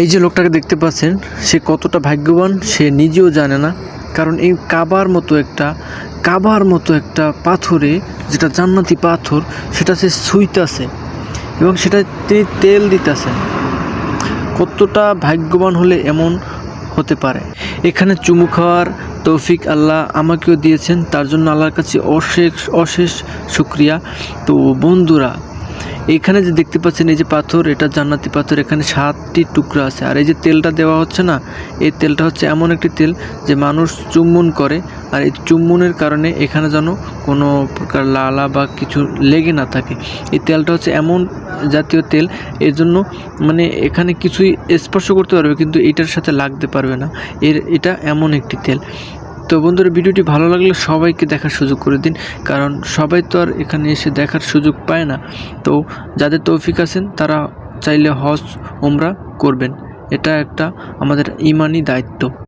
এই যে লোকটাকে দেখতে পাচ্ছেন, সে কতটা ভাগ্যবান সে নিজেও জানে না। কারণ এই কাবার মতো একটা পাথরে, যেটা জান্নাতি পাথর, সেটা সে ছুঁইতাছে এবং সেটা তিনি তেল দিতেছেন। কতটা ভাগ্যবান হলে এমন হতে পারে। এখানে চুমু খাওয়ার তৌফিক আল্লাহ আমাকেও দিয়েছেন, তার জন্য আল্লাহর কাছে অশেষ শুকরিয়া। তো বন্ধুরা, এখানে যে দেখতে পাচ্ছেন এই যে পাথর, এটা জান্নাতি পাথর, এখানে 7টি টুকরা আছে। আর এই যে তেলটা দেওয়া হচ্ছে না, এই তেলটা হচ্ছে এমন একটি তেল যে মানুষ চুম্বন করে, আর এই চুম্বনের কারণে এখানে যেন কোনো প্রকার লালা বা কিছু লেগে না থাকে। এই তেলটা হচ্ছে এমন জাতীয় তেল, এর জন্য মানে এখানে কিছুই স্পর্শ করতে পারবে কিন্তু এটার সাথে লাগতে পারবে না। এটা এমন একটি তেল। তো বন্ধুরা, ভিডিওটি ভালো লাগলে সবাইকে দেখার সুযোগ করে দিন, কারণ সবাই তো আর এখানে এসে দেখার সুযোগ পায় না। তো যাদের তৌফিক আছেন তারা চাইলে হজ উমরা করবেন, এটা একটা আমাদের ইমানি দায়িত্ব।